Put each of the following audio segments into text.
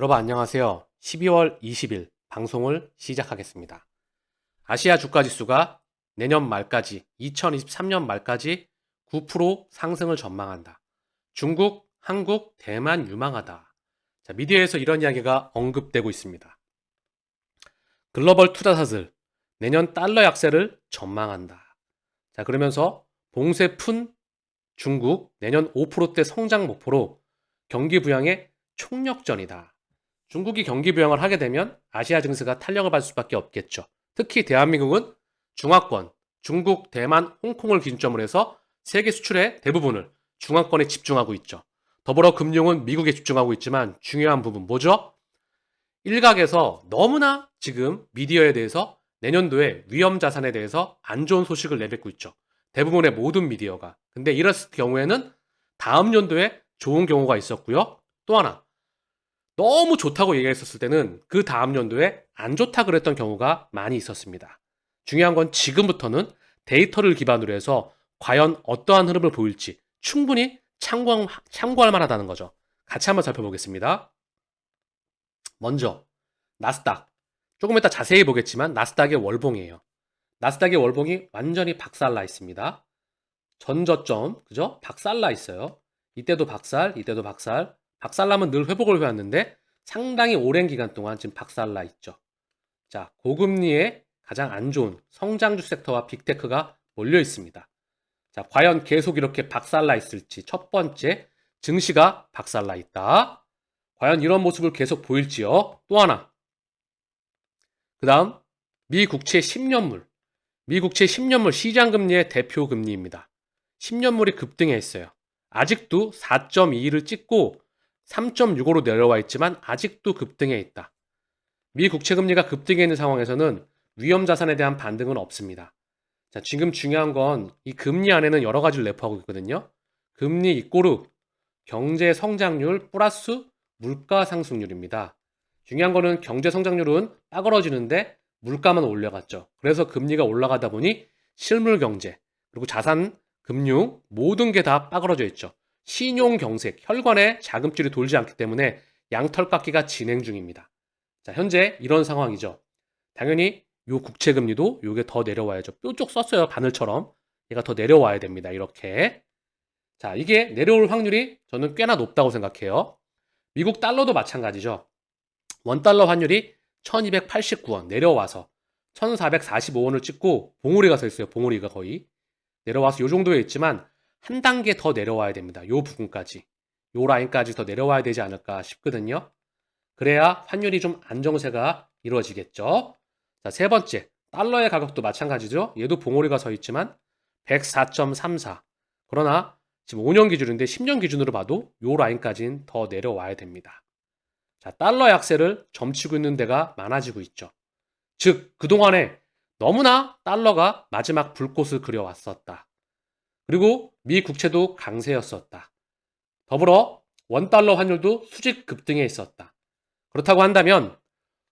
여러분 안녕하세요. 12월 20일 방송을 시작하겠습니다. 아시아 주가지수가 내년 말까지 2023년 말까지 9% 상승을 전망한다. 중국, 한국, 대만 유망하다. 자, 미디어에서 이런 이야기가 언급되고 있습니다. 글로벌 투자사들 내년 달러 약세를 전망한다. 자, 그러면서 봉쇄 푼 중국 내년 5%대 성장 목표로 경기 부양의 총력전이다. 중국이 경기 부양을 하게 되면 아시아 증시가 탄력을 받을 수밖에 없겠죠. 특히 대한민국은 중화권, 중국, 대만, 홍콩을 기준점으로 해서 세계 수출의 대부분을 중화권에 집중하고 있죠. 더불어 금융은 미국에 집중하고 있지만 중요한 부분 뭐죠? 일각에서 너무나 지금 미디어에 대해서 내년도에 위험 자산에 대해서 안 좋은 소식을 내뱉고 있죠. 대부분의 모든 미디어가. 근데 이랬을 경우에는 다음 연도에 좋은 경우가 있었고요. 또 하나, 너무 좋다고 얘기했었을 때는 그 다음 연도에 안 좋다 그랬던 경우가 많이 있었습니다. 중요한 건 지금부터는 데이터를 기반으로 해서 과연 어떠한 흐름을 보일지 충분히 참고할 만하다는 거죠. 같이 한번 살펴보겠습니다. 먼저 나스닥. 조금 이따 자세히 보겠지만 나스닥의 월봉이에요. 나스닥의 월봉이 완전히 박살나 있습니다. 전저점, 그죠? 박살나 있어요. 이때도 박살, 이때도 박살. 박살나면 늘 회복을 해왔는데 상당히 오랜 기간 동안 지금 박살나 있죠. 자, 고금리에 가장 안 좋은 성장주 섹터와 빅테크가 몰려 있습니다. 자, 과연 계속 이렇게 박살나 있을지 첫 번째, 증시가 박살나 있다. 과연 이런 모습을 계속 보일지요. 또 하나, 그 다음 미 국채 10년물. 미 국채 10년물 시장금리의 대표 금리입니다. 10년물이 급등해 있어요. 아직도 4.21을 찍고 3.65로 내려와 있지만 아직도 급등해 있다. 미 국채 금리가 급등해 있는 상황에서는 위험 자산에 대한 반등은 없습니다. 자, 지금 중요한 건 이 금리 안에는 여러 가지를 내포하고 있거든요. 금리 이꼬르 경제 성장률 플러스 물가 상승률입니다. 중요한 거는 경제 성장률은 빠그러지는데 물가만 올라갔죠. 그래서 금리가 올라가다 보니 실물 경제, 그리고 자산, 금융 모든 게 다 빠그러져 있죠. 신용 경색, 혈관에 자금줄이 돌지 않기 때문에 양털 깎기가 진행 중입니다. 자, 현재 이런 상황이죠. 당연히 요 국채 금리도 요게 더 내려와야죠. 뾰족 썼어요. 바늘처럼. 얘가 더 내려와야 됩니다. 이렇게. 자, 이게 내려올 확률이 저는 꽤나 높다고 생각해요. 미국 달러도 마찬가지죠. 원달러 환율이 1289원 내려와서 1445원을 찍고 봉우리가 서 있어요. 봉우리가 거의. 내려와서 요 정도에 있지만 한 단계 더 내려와야 됩니다. 요 부분까지. 요 라인까지 더 내려와야 되지 않을까 싶거든요. 그래야 환율이 좀 안정세가 이루어지겠죠. 자, 세 번째. 달러의 가격도 마찬가지죠. 얘도 봉우리가 서 있지만 104.34. 그러나 지금 5년 기준인데 10년 기준으로 봐도 요 라인까지는 더 내려와야 됩니다. 자, 달러 약세를 점치고 있는 데가 많아지고 있죠. 즉, 그동안에 너무나 달러가 마지막 불꽃을 그려왔었다. 그리고 미 국채도 강세였었다. 더불어 원달러 환율도 수직 급등해 있었다. 그렇다고 한다면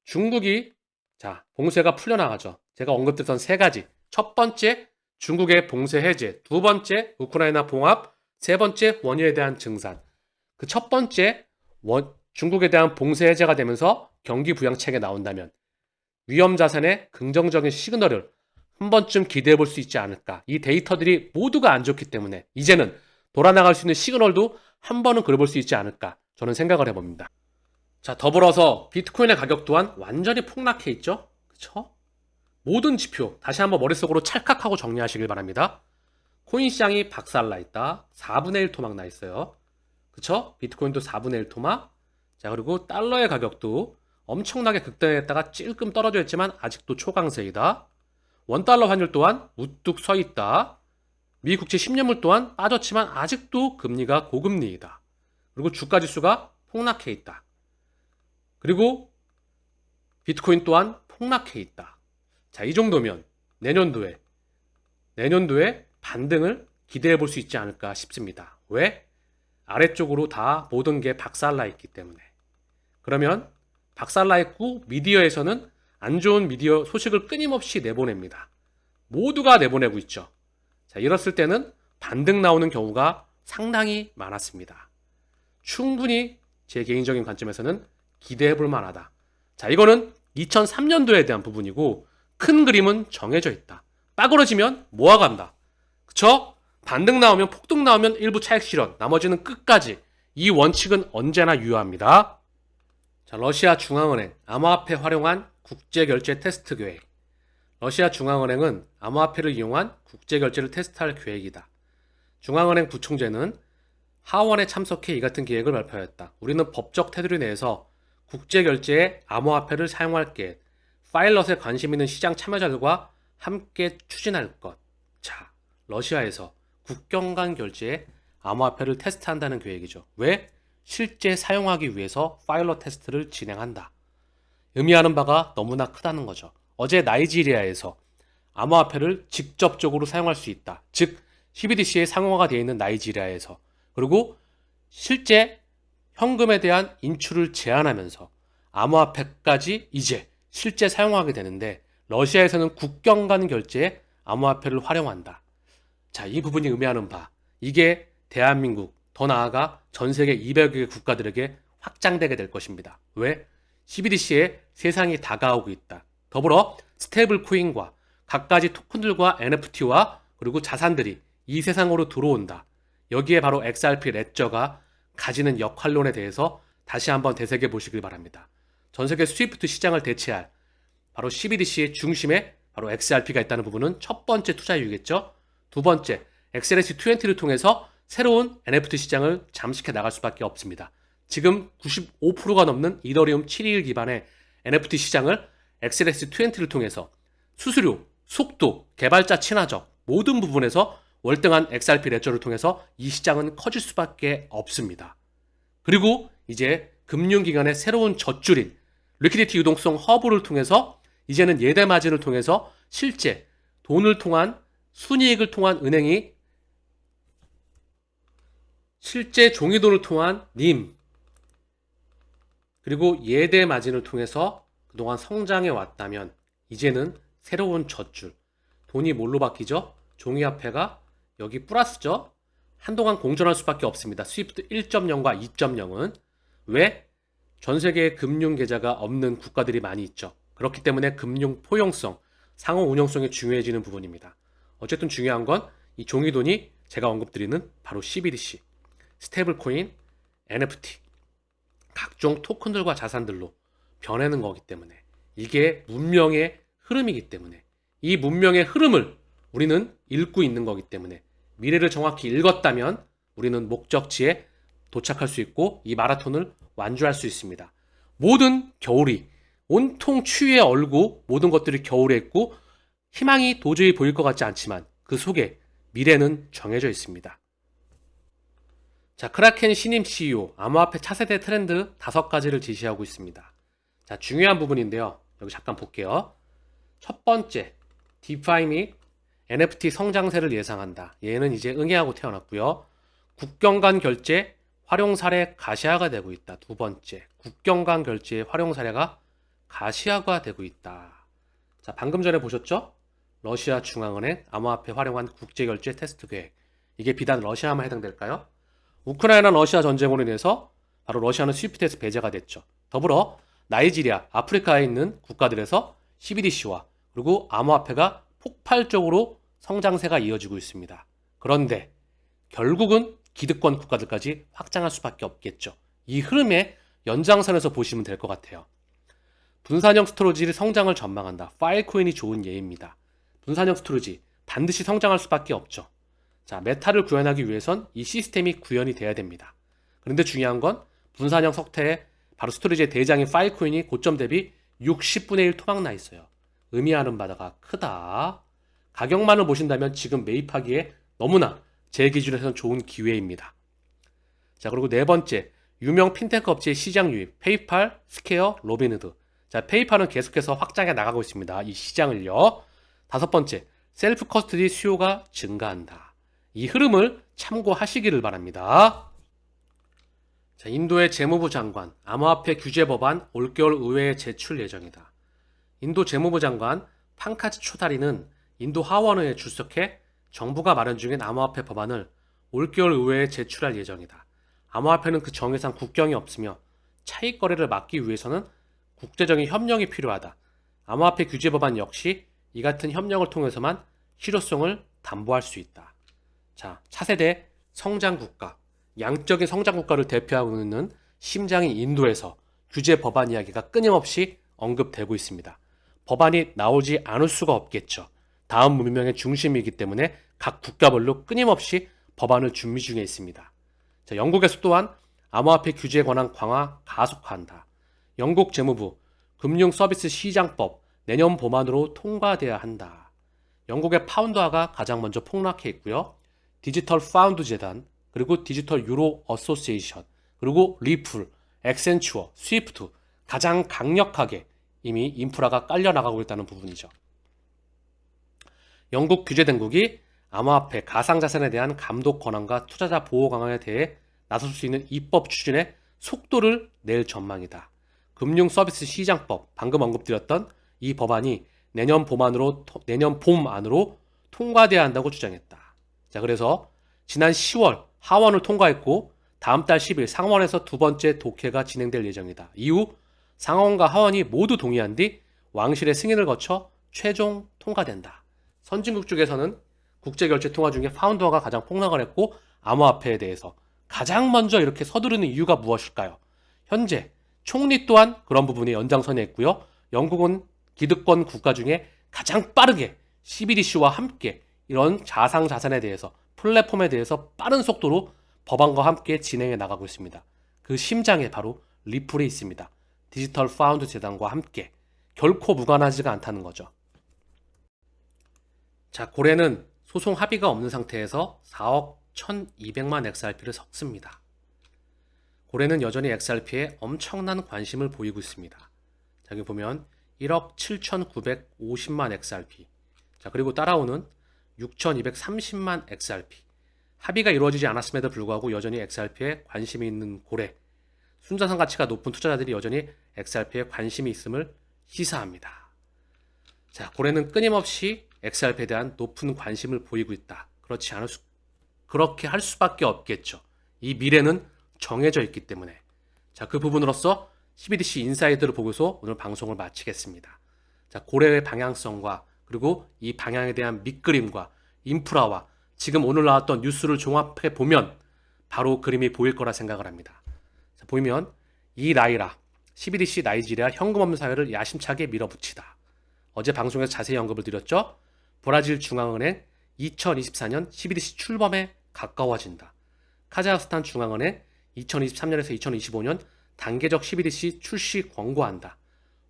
중국이 자, 봉쇄가 풀려나가죠. 제가 언급했던 세 가지. 첫 번째, 중국의 봉쇄 해제. 두 번째, 우크라이나 봉합. 세 번째, 원유에 대한 증산. 그 첫 번째, 중국에 대한 봉쇄 해제가 되면서 경기 부양책에 나온다면 위험 자산의 긍정적인 시그널을 한 번쯤 기대해 볼 수 있지 않을까. 이 데이터들이 모두가 안 좋기 때문에 이제는 돌아나갈 수 있는 시그널도 한 번은 그려볼 수 있지 않을까. 저는 생각을 해봅니다. 자, 더불어서 비트코인의 가격 또한 완전히 폭락해 있죠. 그쵸? 모든 지표 다시 한번 머릿속으로 찰칵하고 정리하시길 바랍니다. 코인 시장이 박살나 있다. 4분의 1 토막 나 있어요. 그쵸? 비트코인도 4분의 1 토막. 자, 그리고 달러의 가격도 엄청나게 급등했다가 찔끔 떨어져 있지만 아직도 초강세이다. 원달러 환율 또한 우뚝 서 있다. 미 국채 10년물 또한 빠졌지만 아직도 금리가 고금리이다. 그리고 주가 지수가 폭락해 있다. 그리고 비트코인 또한 폭락해 있다. 자, 이 정도면 내년도에 반등을 기대해 볼 수 있지 않을까 싶습니다. 왜? 아래쪽으로 다 모든 게 박살나 있기 때문에. 그러면 박살나 있고 미디어에서는 안 좋은 미디어 소식을 끊임없이 내보냅니다. 모두가 내보내고 있죠. 자, 이랬을 때는 반등 나오는 경우가 상당히 많았습니다. 충분히 제 개인적인 관점에서는 기대해 볼 만하다. 자, 이거는 2003년도에 대한 부분이고 큰 그림은 정해져 있다. 빠그러지면 모아간다. 그쵸? 반등 나오면 폭등 나오면 일부 차익 실현, 나머지는 끝까지. 이 원칙은 언제나 유효합니다. 자, 러시아 중앙은행 암호화폐 활용한 국제결제 테스트 계획. 러시아 중앙은행은 암호화폐를 이용한 국제결제를 테스트할 계획이다. 중앙은행 부총재는 하원에 참석해 이 같은 계획을 발표했다. 우리는 법적 테두리 내에서 국제결제에 암호화폐를 사용할 계획, 파일럿에 관심 있는 시장 참여자들과 함께 추진할 것. 자, 러시아에서 국경 간 결제에 암호화폐를 테스트한다는 계획이죠. 왜? 실제 사용하기 위해서 파일럿 테스트를 진행한다. 의미하는 바가 너무나 크다는 거죠. 어제 나이지리아에서 암호화폐를 직접적으로 사용할 수 있다. 즉 CBDC에 상용화가 되어 있는 나이지리아에서, 그리고 실제 현금에 대한 인출을 제한하면서 암호화폐까지 이제 실제 사용하게 되는데, 러시아에서는 국경 간 결제에 암호화폐를 활용한다. 자, 이 부분이 의미하는 바, 이게 대한민국, 더 나아가 전 세계 200여 개 국가들에게 확장되게 될 것입니다. 왜? CBDC에 세상이 다가오고 있다. 더불어 스테이블 코인과 갖가지 토큰들과 NFT와 그리고 자산들이 이 세상으로 들어온다. 여기에 바로 XRP 레저가 가지는 역할론에 대해서 다시 한번 되새겨 보시길 바랍니다. 전 세계 스위프트 시장을 대체할 바로 CBDC의 중심에 바로 XRP가 있다는 부분은 첫 번째 투자 이유겠죠. 두 번째, XRC20를 통해서 새로운 NFT 시장을 잠식해 나갈 수밖에 없습니다. 지금 95%가 넘는 이더리움 721 기반의 NFT 시장을 XRC20를 통해서 수수료, 속도, 개발자 친화적 모든 부분에서 월등한 XRP 레저를 통해서 이 시장은 커질 수밖에 없습니다. 그리고 이제 금융기관의 새로운 젖줄인 리퀴디티 유동성 허브를 통해서 이제는 예대 마진을 통해서 실제 돈을 통한 순이익을 통한 은행이 실제 종이돈을 통한 님, 그리고 예대 마진을 통해서 그동안 성장해 왔다면 이제는 새로운 젖줄, 돈이 뭘로 바뀌죠? 종이화폐가 여기 플러스죠? 한동안 공존할 수밖에 없습니다. 스위프트 1.0과 2.0은 왜? 전 세계에 금융 계좌가 없는 국가들이 많이 있죠. 그렇기 때문에 금융 포용성, 상호 운용성이 중요해지는 부분입니다. 어쨌든 중요한 건 이 종이돈이 제가 언급드리는 바로 CBDC, 스테이블 코인, NFT, 각종 토큰들과 자산들로 변하는 거기 때문에, 이게 문명의 흐름이기 때문에, 이 문명의 흐름을 우리는 읽고 있는 거기 때문에, 미래를 정확히 읽었다면 우리는 목적지에 도착할 수 있고 이 마라톤을 완주할 수 있습니다. 모든 겨울이 온통 추위에 얼고 모든 것들이 겨울에 있고 희망이 도저히 보일 것 같지 않지만 그 속에 미래는 정해져 있습니다. 자, 크라켄 신임 CEO, 암호화폐 차세대 트렌드 5가지를 제시하고 있습니다. 자, 중요한 부분인데요. 여기 잠깐 볼게요. 첫 번째, 디파이 및 NFT 성장세를 예상한다. 얘는 이제 응애하고 태어났고요. 국경 간 결제 활용 사례 가시화가 되고 있다. 두 번째, 국경 간 결제의 활용 사례가 가시화가 되고 있다. 자, 방금 전에 보셨죠? 러시아 중앙은행 암호화폐 활용한 국제결제 테스트 계획. 이게 비단 러시아만 해당될까요? 우크라이나 러시아 전쟁으로 인해서 바로 러시아는 스위프트에서 배제가 됐죠. 더불어 나이지리아, 아프리카에 있는 국가들에서 CBDC와 그리고 암호화폐가 폭발적으로 성장세가 이어지고 있습니다. 그런데 결국은 기득권 국가들까지 확장할 수밖에 없겠죠. 이 흐름의 연장선에서 보시면 될 것 같아요. 분산형 스토리지의 성장을 전망한다. 파일코인이 좋은 예입니다. 분산형 스토리지 반드시 성장할 수밖에 없죠. 자, 메타를 구현하기 위해선 이 시스템이 구현이 돼야 됩니다. 그런데 중요한 건 분산형 석태에 바로 스토리지의 대장인 파일코인이 고점 대비 60분의 1 토막 나 있어요. 의미하는 바가 크다. 가격만을 보신다면 지금 매입하기에 너무나 제 기준에서는 좋은 기회입니다. 자, 그리고 네 번째, 유명 핀테크 업체의 시장 유입, 페이팔, 스퀘어, 로빈후드. 자, 페이팔은 계속해서 확장해 나가고 있습니다. 이 시장을요. 다섯 번째, 셀프 커스터디 수요가 증가한다. 이 흐름을 참고하시기를 바랍니다. 자, 인도의 재무부 장관, 암호화폐 규제 법안 올겨울 의회에 제출 예정이다. 인도 재무부 장관 팡카지 초다리는 인도 하원의회에 출석해 정부가 마련 중인 암호화폐 법안을 올겨울 의회에 제출할 예정이다. 암호화폐는 그 정의상 국경이 없으며 차익 거래를 막기 위해서는 국제적인 협력이 필요하다. 암호화폐 규제 법안 역시 이 같은 협력을 통해서만 실효성을 담보할 수 있다. 자, 차세대 성장 국가, 양적인 성장 국가를 대표하고 있는 심장인 인도에서 규제 법안 이야기가 끊임없이 언급되고 있습니다. 법안이 나오지 않을 수가 없겠죠. 다음 문명의 중심이기 때문에 각 국가별로 끊임없이 법안을 준비 중에 있습니다. 자, 영국에서 또한 암호화폐 규제에 관한 강화 가속화한다. 영국 재무부 금융서비스 시장법 내년 봄 안으로 통과돼야 한다. 영국의 파운드화가 가장 먼저 폭락해 있고요. 디지털 파운드 재단, 그리고 디지털 유로 어소시에이션, 그리고 리플, 엑센추어, 스위프트 가장 강력하게 이미 인프라가 깔려 나가고 있다는 부분이죠. 영국 규제 당국이 암호화폐, 가상자산에 대한 감독 권한과 투자자 보호 강화에 대해 나설 수 있는 입법 추진에 속도를 낼 전망이다. 금융서비스시장법, 방금 언급드렸던 이 법안이 내년 봄 안으로 통과돼야 한다고 주장했다. 자, 그래서 지난 10월 하원을 통과했고 다음 달 10일 상원에서 두 번째 독회가 진행될 예정이다. 이후 상원과 하원이 모두 동의한 뒤 왕실의 승인을 거쳐 최종 통과된다. 선진국 쪽에서는 국제결제통화 중에 파운드화가 가장 폭락을 했고 암호화폐에 대해서 가장 먼저 이렇게 서두르는 이유가 무엇일까요? 현재 총리 또한 그런 부분에 연장선에 있고요. 영국은 기득권 국가 중에 가장 빠르게 CBDC와 함께 이런 자산에 대해서 플랫폼에 대해서 빠른 속도로 법안과 함께 진행해 나가고 있습니다. 그 심장에 바로 리플이 있습니다. 디지털 파운드 재단과 함께 결코 무관하지가 않다는 거죠. 자, 고래는 소송 합의가 없는 상태에서 4억 1200만 XRP를 섞습니다. 고래는 여전히 XRP에 엄청난 관심을 보이고 있습니다. 자, 여기 보면 1억 7950만 XRP, 자, 그리고 따라오는 6230만 XRP. 합의가 이루어지지 않았음에도 불구하고 여전히 XRP에 관심이 있는 고래. 순자산 가치가 높은 투자자들이 여전히 XRP에 관심이 있음을 시사합니다. 자, 고래는 끊임없이 XRP에 대한 높은 관심을 보이고 있다. 그렇게 할 수밖에 없겠죠. 이 미래는 정해져 있기 때문에. 자, 그 부분으로서 CBDC 인사이드를 보고서 오늘 방송을 마치겠습니다. 자, 고래의 방향성과 그리고 이 방향에 대한 밑그림과 인프라와 지금 오늘 나왔던 뉴스를 종합해 보면 바로 그림이 보일 거라 생각을 합니다. 자, 보이면 이 나이라 CBDC 나이지리아 현금 없는 사회를 야심차게 밀어붙이다. 어제 방송에서 자세히 언급을 드렸죠. 브라질 중앙은행 2024년 CBDC 출범에 가까워진다. 카자흐스탄 중앙은행 2023년에서 2025년 단계적 CBDC 출시 권고한다.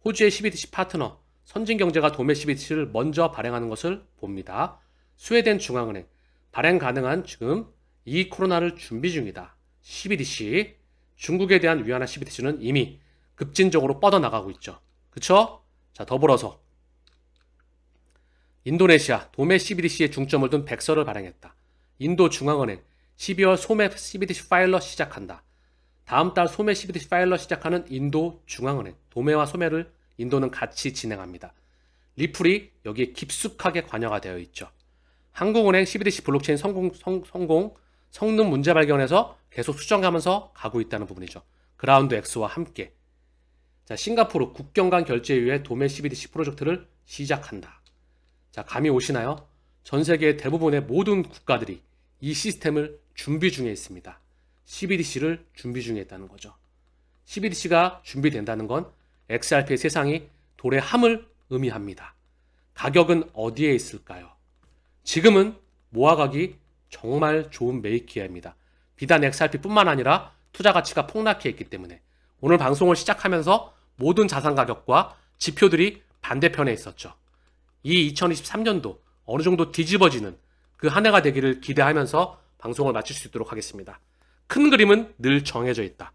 호주의 CBDC 파트너 선진경제가 도매 CBDC를 먼저 발행하는 것을 봅니다. 스웨덴 중앙은행 발행 가능한 지금 이 코로나를 준비 중이다. CBDC 중국에 대한 위안화 CBDC는 이미 급진적으로 뻗어나가고 있죠. 그쵸? 자, 더불어서 인도네시아 도매 CBDC에 중점을 둔 백서를 발행했다. 인도 중앙은행 12월 소매 CBDC 파일러 시작한다. 다음 달 소매 CBDC 파일러 시작하는 인도 중앙은행 도매와 소매를 인도는 같이 진행합니다. 리플이 여기에 깊숙하게 관여가 되어 있죠. 한국은행 CBDC 블록체인 성능 문제 발견해서 계속 수정하면서 가고 있다는 부분이죠. 그라운드 X와 함께. 자, 싱가포르 국경 간 결제 이후에 도매 CBDC 프로젝트를 시작한다. 자, 감이 오시나요? 전 세계 대부분의 모든 국가들이 이 시스템을 준비 중에 있습니다. CBDC를 준비 중에 있다는 거죠. CBDC가 준비된다는 건 XRP의 세상이 도래함을 의미합니다. 가격은 어디에 있을까요? 지금은 모아가기 정말 좋은 매입 기회입니다. 비단 XRP뿐만 아니라 투자 가치가 폭락해 있기 때문에 오늘 방송을 시작하면서 모든 자산 가격과 지표들이 반대편에 있었죠. 이 2023년도 어느 정도 뒤집어지는 그 한 해가 되기를 기대하면서 방송을 마칠 수 있도록 하겠습니다. 큰 그림은 늘 정해져 있다.